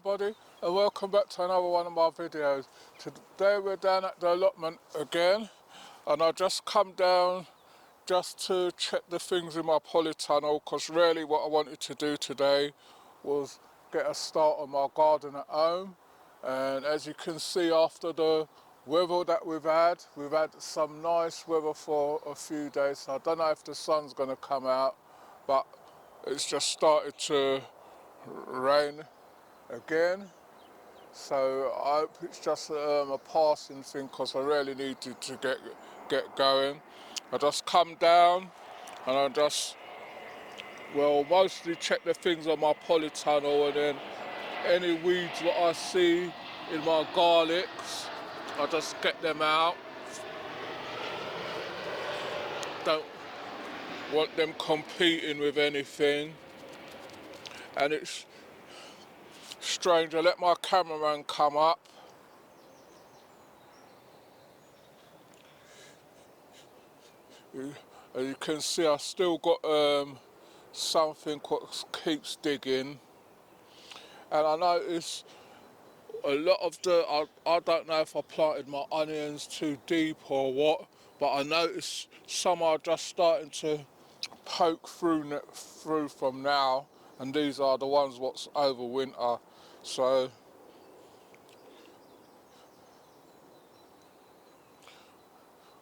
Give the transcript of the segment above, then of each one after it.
everybody, and welcome back to another one of my videos. Today we're down at the allotment again, and I just come down just to check the things in my polytunnel, because really what I wanted to do today was get a start on my garden at home. And as you can see, after the weather that we've had some nice weather for a few days. So I don't know if the sun's going to come out, but it's just started to rain again, so I hope it's just a passing thing, because I really needed to get going. I just come down and I just, well, mostly check the things on my polytunnel, and then any weeds that I see in my garlics, I just get them out. Don't want them competing with anything. And it's strange, I let my cameraman come up. As you can see, I still got something that keeps digging. And I notice a lot of I don't know if I planted my onions too deep or what, but I noticed some are just starting to poke through from now, and these are the ones what's over winter. So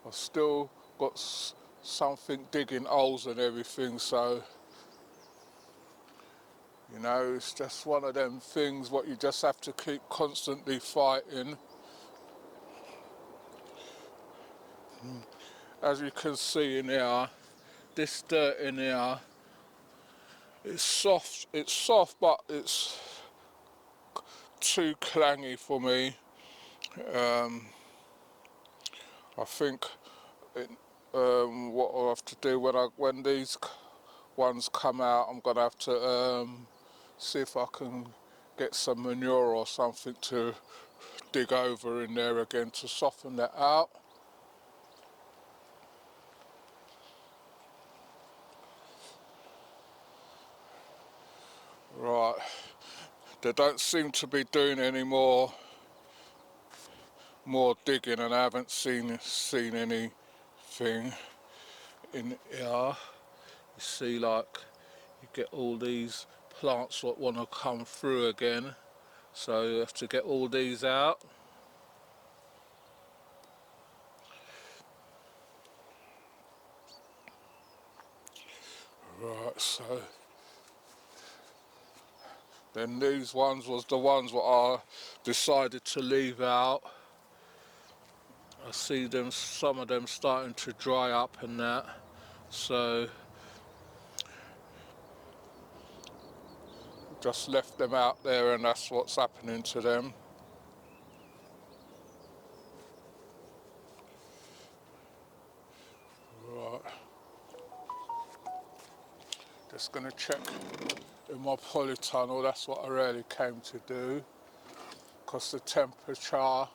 I've still got something digging holes and everything, so you know, it's just one of them things what you just have to keep constantly fighting. As you can see in here, this dirt in here, it's soft, but it's too clangy for me. I think what I'll have to do when these ones come out, I'm gonna have to see if I can get some manure or something to dig over in there again to soften that out. Right, they don't seem to be doing any more digging, and I haven't seen anything in here. You see, like, you get all these plants that want to come through again, so you have to get all these out. Right, so then these ones was the ones that I decided to leave out. I see them, some of them starting to dry up and that, so just left them out there, and that's what's happening to them. Right, just gonna check in my polytunnel. That's what I really came to do, because the temperature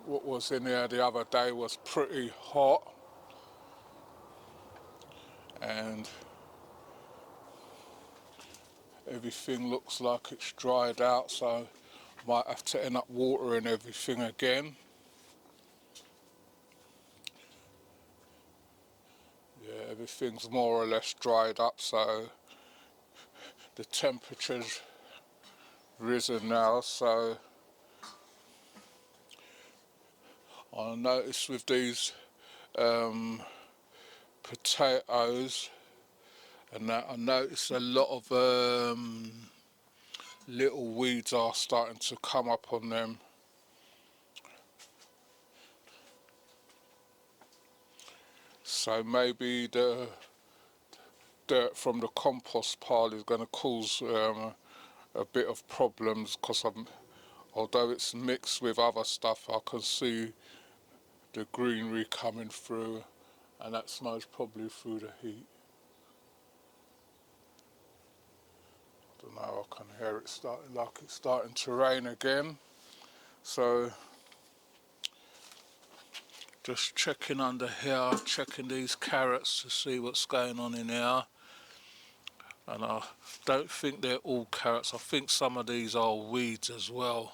what was in there the other day was pretty hot, and everything looks like it's dried out, so I might have to end up watering everything again. Yeah, everything's more or less dried up, so the temperature's risen now. So I noticed with these potatoes and that, I noticed a lot of little weeds are starting to come up on them. So maybe the dirt from the compost pile is going to cause a bit of problems, because although it's mixed with other stuff, I can see the greenery coming through, and that's most probably through the heat. I don't know, I can hear it starting, like it's starting to rain again. So just checking under here, checking these carrots to see what's going on in here. and I don't think they're all carrots. I think some of these are weeds as well.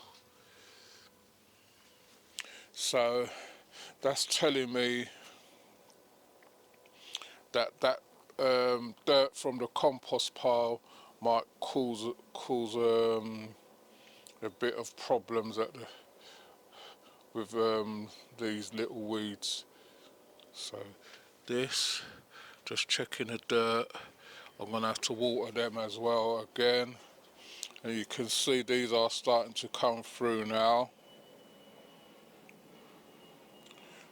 So that's telling me that dirt from the compost pile might cause a bit of problems with these little weeds. So this, just checking the dirt. I'm going to have to water them as well again. And you can see these are starting to come through now.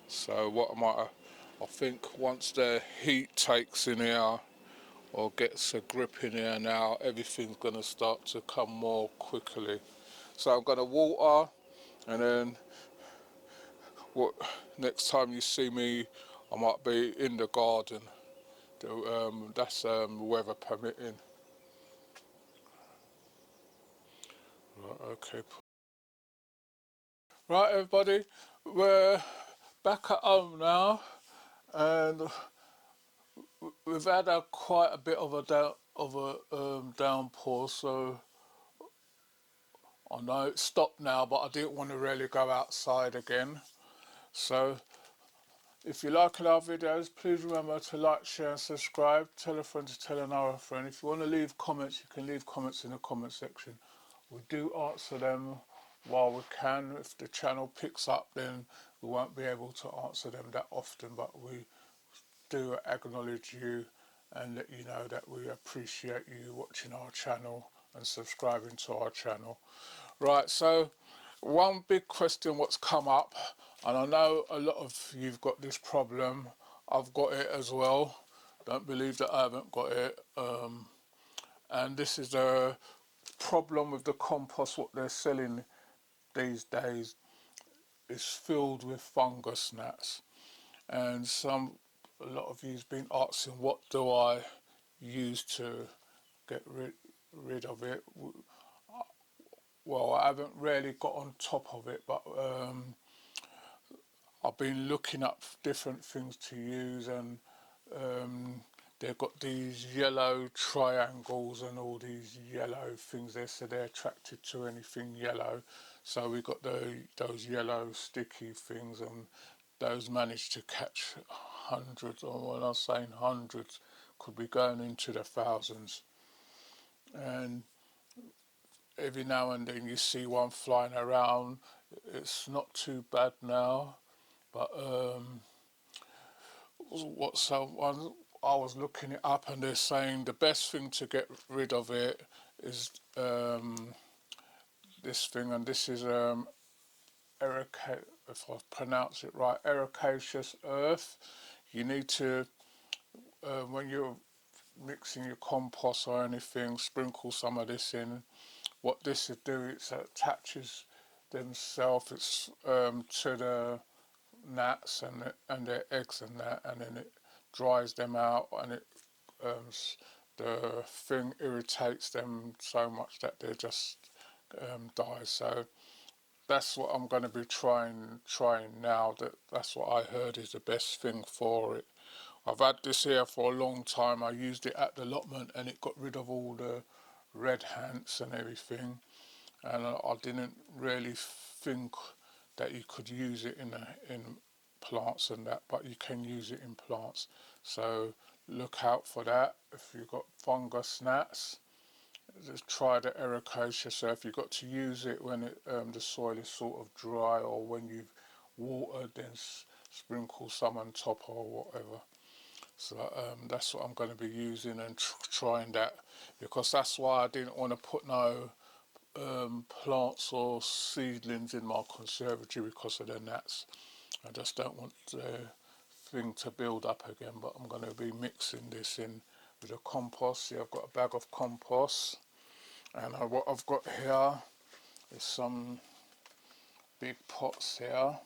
So I think once the heat takes in here or gets a grip in here now, everything's going to start to come more quickly. So I'm going to water, and then next time you see me, I might be in the garden. That's weather permitting. Right, okay. Right, everybody, we're back at home now, and we've had quite a bit of a downpour. So I know it's stopped now, but I didn't want to really go outside again. So if you like our videos, please remember to like, share and subscribe. Tell a friend to tell another friend. If you want to leave comments, you can leave comments in the comment section. We do answer them while we can. If the channel picks up, then we won't be able to answer them that often, but we do acknowledge you and let you know that we appreciate you watching our channel and subscribing to our channel. Right, so one big question what's come up, and I know a lot of you've got this problem, I've got it as well, don't believe that I haven't got it, and this is a problem with the compost what they're selling these days is filled with fungus gnats, and a lot of you's been asking what do I use to get rid of it. Well, I haven't really got on top of it, but I've been looking up different things to use, and they've got these yellow triangles and all these yellow things. They say they're attracted to anything yellow. So we got those yellow sticky things, and those managed to catch hundreds, or when I was saying hundreds, could be going into the thousands. And every now and then you see one flying around. It's not too bad now, but what someone I was looking it up, and they're saying the best thing to get rid of it is this thing, and this is if I pronounce it right, ericaceous earth. You need to when you're mixing your compost or anything, sprinkle some of this in. What this will do, it attaches themselves to the gnats and their eggs and that, and then it dries them out, and um, the thing irritates them so much that they just die. So that's what I'm going to be trying now. That's what I heard is the best thing for it. I've had this here for a long time. I used it at the allotment, and it got rid of all the red ants and everything. And I didn't really think that you could use it in plants and that, but you can use it in plants. So look out for that. If you've got fungus gnats, just try the ericaceous. So if you've got to use it when the soil is sort of dry, or when you've watered, then sprinkle some on top or whatever. So that's what I'm going to be using and trying that, because that's why I didn't want to put no plants or seedlings in my conservatory, because of the gnats. I just don't want the thing to build up again, but I'm going to be mixing this in with the compost. See, I've got a bag of compost, and what I've got here is some big pots here.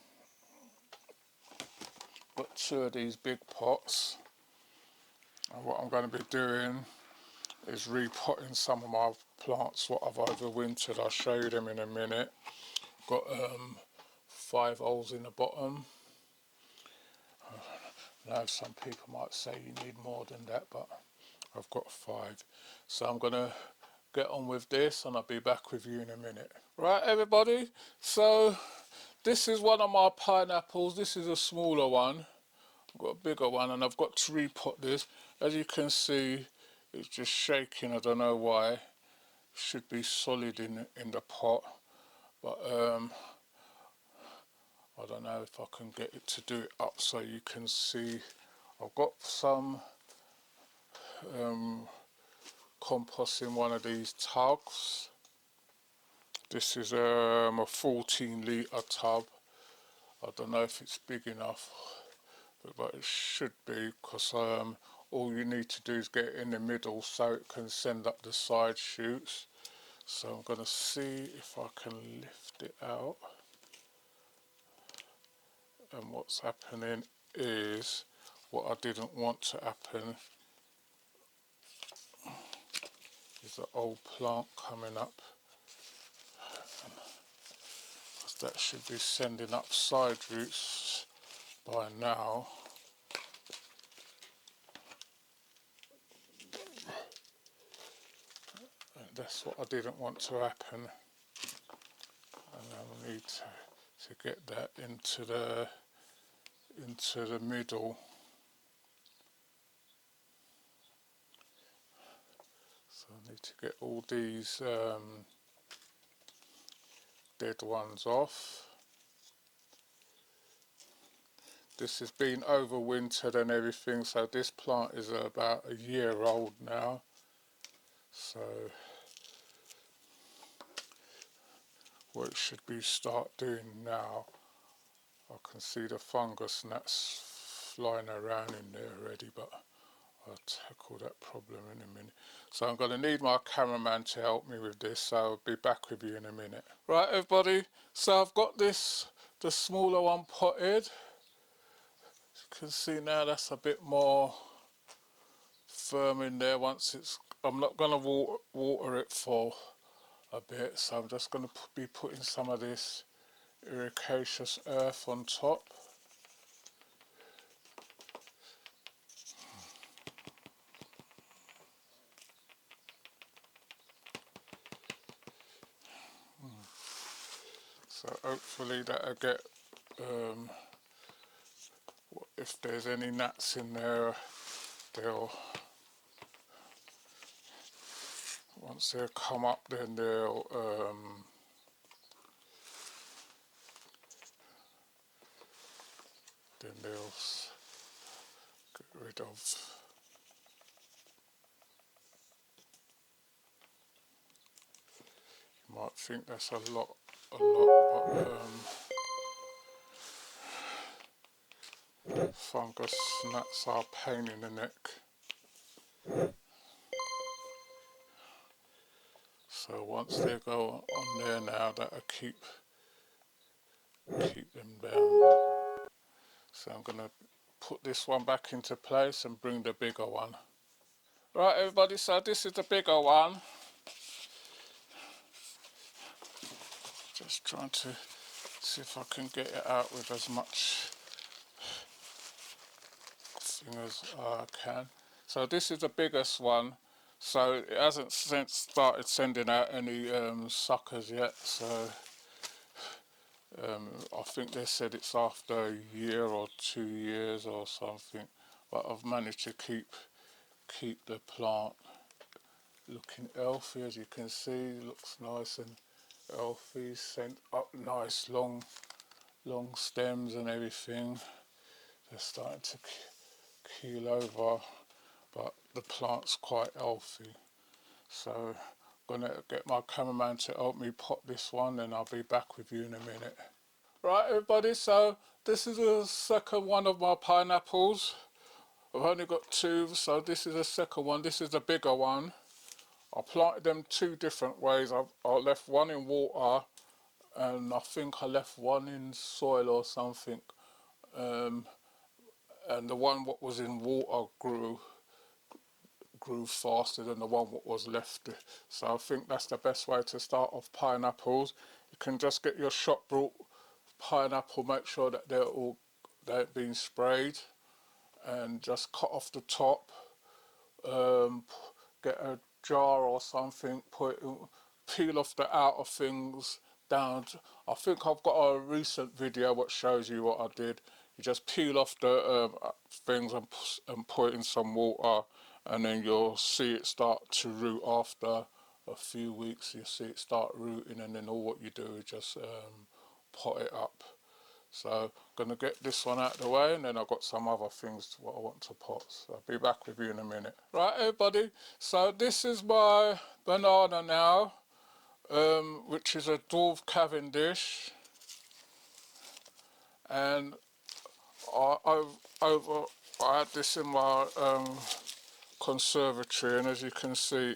Got two of these big pots, and what I'm going to be doing is repotting some of my plants what I've overwintered. I'll show you them in a minute. Got 5 holes in the bottom. I know some people might say you need more than that, but I've got 5. So I'm going to get on with this and I'll be back with you in a minute. Right everybody, so this is one of my pineapples. This is a smaller one. I've got a bigger one and I've got to repot this. As you can see, it's just shaking. I don't know why. It should be solid in the pot, but I don't know if I can get it to do it up so you can see. I've got some compost in one of these tubs. This is a 14-litre tub. I don't know if it's big enough, but it should be, because all you need to do is get it in the middle so it can send up the side shoots. So I'm going to see if I can lift it out. And what's happening is, what I didn't want to happen is the old plant coming up. That should be sending up side roots by now. And that's what I didn't want to happen. And I need to get that into the middle. So I need to get all these dead ones off. This has been overwintered and everything, so this plant is about a year old now. So what it should be start doing now, I can see the fungus gnats flying around in there already, but I'll tackle that problem in a minute. So I'm going to need my cameraman to help me with this, so I'll be back with you in a minute. Right everybody, so I've got this, the smaller one potted. As you can see now, that's a bit more firm in there. Once it's, I'm not going to water it for a bit, so I'm just going to be putting some of this ericaceous earth on top. So hopefully that'll get, if there's any gnats in there, they'll, once they come up, then they'll get rid of. You might think that's a lot, but fungus gnats are a pain in the neck. So once they go on there now, that'll keep them down. So I'm going to put this one back into place and bring the bigger one. Right everybody, so this is the bigger one. Just trying to see if I can get it out with as much thing as I can. So this is the biggest one. So it hasn't started sending out any suckers yet. So I think they said it's after a year or 2 years or something. But I've managed to keep the plant looking healthy. As you can see, it looks nice and healthy. Sent up nice long stems and everything. They're starting to keel over, but the plant's quite healthy. So I'm going to get my cameraman to help me pot this one, and I'll be back with you in a minute. Right everybody, so this is the second one of my pineapples. I've only got 2, so this is the second one. This is the bigger one. I planted them 2 different ways. I left one in water, and I think I left one in soil or something. And the one what was in water grew faster than the one what was left. So I think that's the best way to start off pineapples. You can just get your shop brought pineapple, make sure that they've been sprayed, and just cut off the top, get a jar or something, peel off the outer things down. I think I've got a recent video what shows you what I did. You just peel off the things and put it in some water, and then you'll see it start to root after a few weeks. You see it start rooting, and then all what you do is just pot it up. So I'm going to get this one out of the way, and then I've got some other things what I want to pot. So I'll be back with you in a minute. Right, everybody, so this is my banana now, which is a dwarf Cavendish, and I had this in my conservatory, and as you can see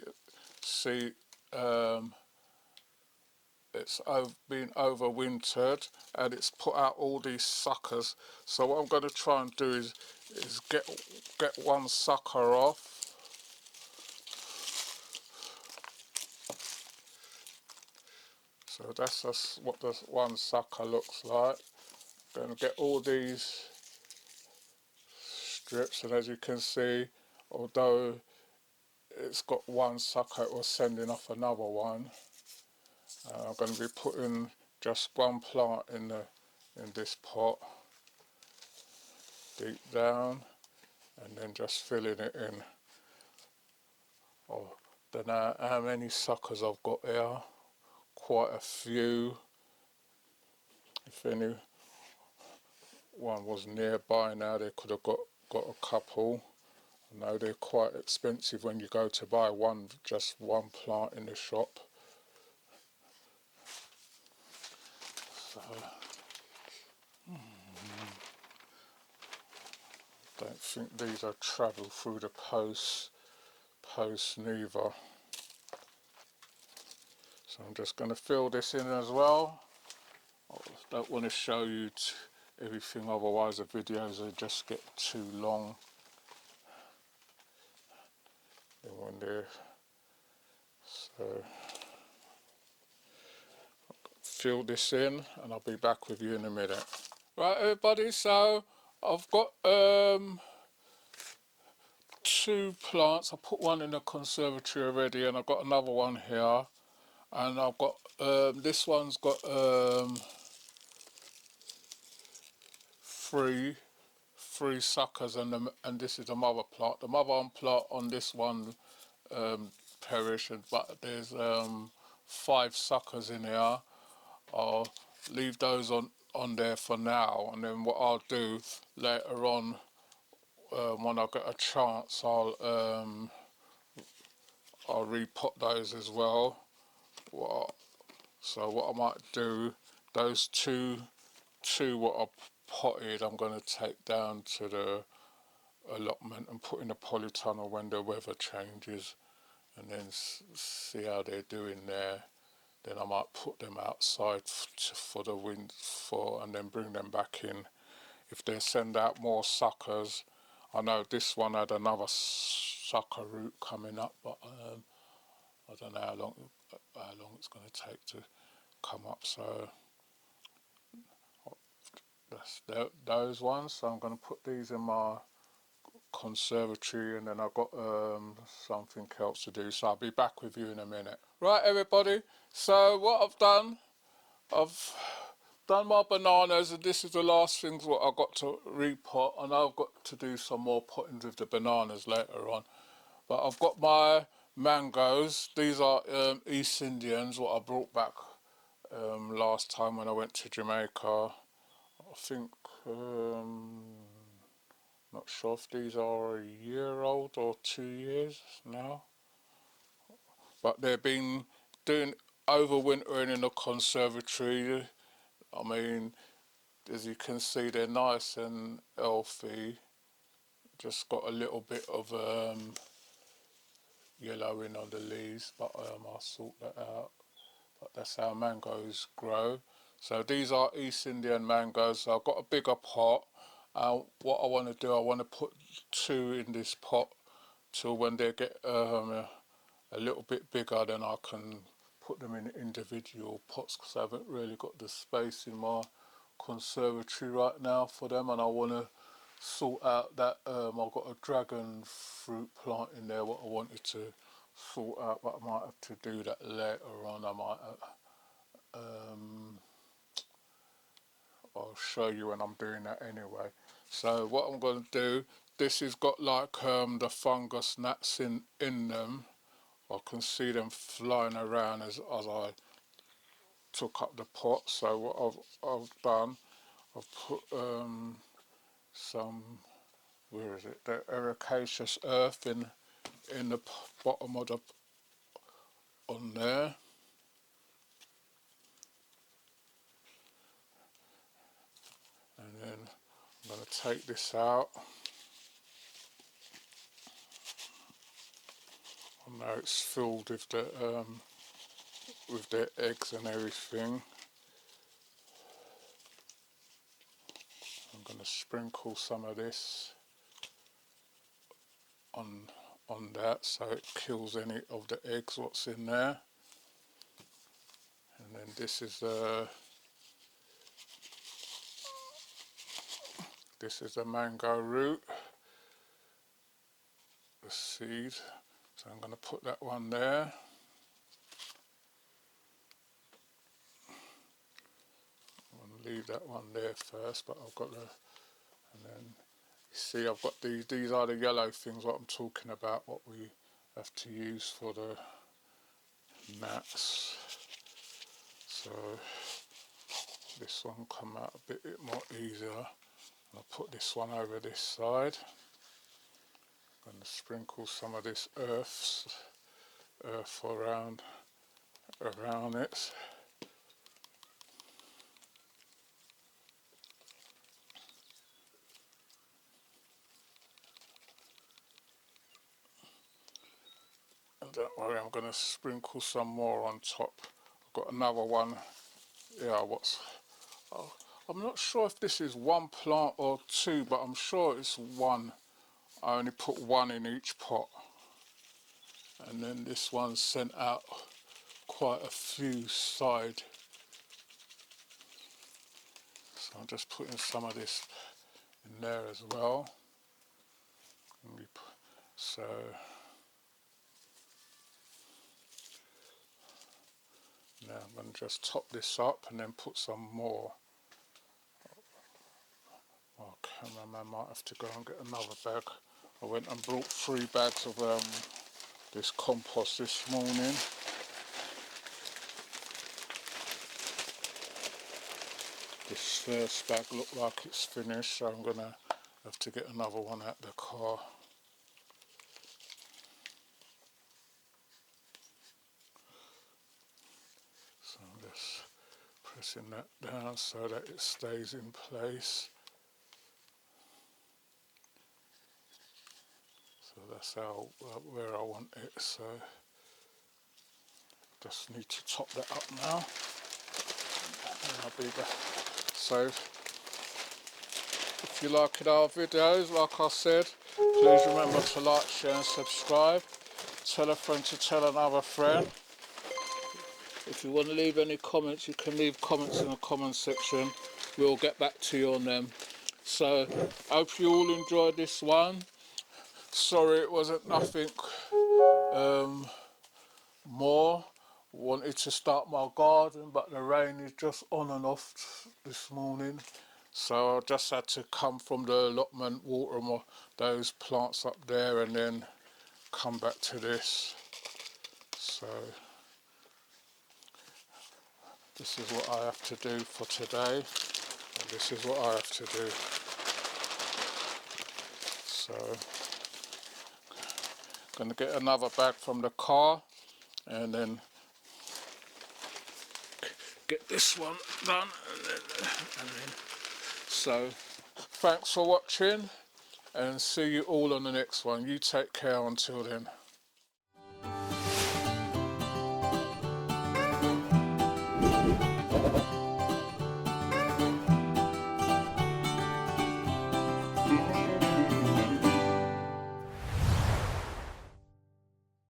it's been overwintered, and it's put out all these suckers. So what I'm going to try and do is get one sucker off. So that's just what the one sucker looks like. Going to get all these strips, and as you can see, although it's got one sucker, it was sending off another one. I'm going to be putting just one plant in this pot, deep down, and then just filling it in. I don't know how many suckers I've got here, quite a few. If any one was nearby now, they could have got a couple. I know they're quite expensive when you go to buy just one plant in the shop. So, don't think these are travel through the post neither. So I'm just going to fill this in as well. I don't want to show you everything, otherwise the videos will just get too long. When they're, so fill this in, and I'll be back with you in a minute. Right, everybody, so I've got 2 plants. I put one in the conservatory already, and I've got another one here, and I've got this one's got 3 suckers, and this is the mother plant. The mother plant on this one perished, but there's 5 suckers in here. I'll leave those on there for now, and then what I'll do later on, when I get a chance, I'll repot those as well. So what I might do, those two what I potted, I'm going to take down to the allotment and put in a polytunnel when the weather changes, and then see how they're doing there. Then I might put them outside for the wind and then bring them back in. If they send out more suckers, I know this one had another sucker root coming up, but I don't know how long it's going to take to come up. So that's those ones. So I'm going to put these in my conservatory, and then I've got something else to do, so I'll be back with you in a minute. Right, everybody, so what I've done my bananas, and this is the last things what I've got to repot. I know I've got to do some more pottings with the bananas later on, but I've got my mangoes. These are East Indians, what I brought back last time when I went to Jamaica. I think not sure if these are a year old or 2 years now, but they've been overwintering in the conservatory. I mean, as you can see, they're nice and healthy. Just got a little bit of yellowing on the leaves, but I'll sort that out. But that's how mangoes grow. So these are East Indian mangoes. So I've got a bigger pot. What I want to do, I want to put 2 in this pot till when they get a little bit bigger, then I can put them in individual pots, because I haven't really got the space in my conservatory right now for them, and I want to sort out that I've got a dragon fruit plant in there what I wanted to sort out, but I might have to do that later on. I might I'll show you when I'm doing that anyway. So what I'm going to do, this has got like the fungus gnats in them. I can see them flying around as I took up the pot. So what I've done, I've put some, where is it, the ericaceous earth in the bottom of the, on there. And then I'm going to take this out. I know it's filled with the eggs and everything. I'm going to sprinkle some of this on that so it kills any of the eggs what's in there. And then this is the mango root, the seed. So I'm going to put that one there. I'm going to leave that one there first, but I've got and then you see I've got these are the yellow things what I'm talking about, what we have to use for the gnats. So this one come out a bit more easier. I'll put this one over this side. I'm going to sprinkle some of this earth around it. And don't worry, I'm going to sprinkle some more on top. I've got another one. Yeah, I'm not sure if this is one plant or two, but I'm sure it's one. I only put one in each pot. And then this one sent out quite a few side. So I'm just putting some of this in there as well. So now I'm going to just top this up and then put some more. My cameraman might have to go and get another bag. I went and brought 3 bags of this compost this morning. This first bag looked like it's finished, so I'm going to have to get another one out the car. So I'm just pressing that down so that it stays in place. So that's where I want it, so just need to top that up now. And I'll be back. So if you're liking our videos, like I said, please remember to like, share and subscribe. Tell a friend to tell another friend. If you want to leave any comments, you can leave comments in the comment section. We'll get back to you on them. So hope you all enjoyed this one. Sorry it wasn't nothing more. Wanted to start my garden, but the rain is just on and off this morning. So I just had to come from the allotment, water those plants up there and then come back to this. So this is what I have to do for today. And this is what I have to do. So I'm going to get another bag from the car and then get this one done. And then. So thanks for watching and see you all on the next one. You take care until then.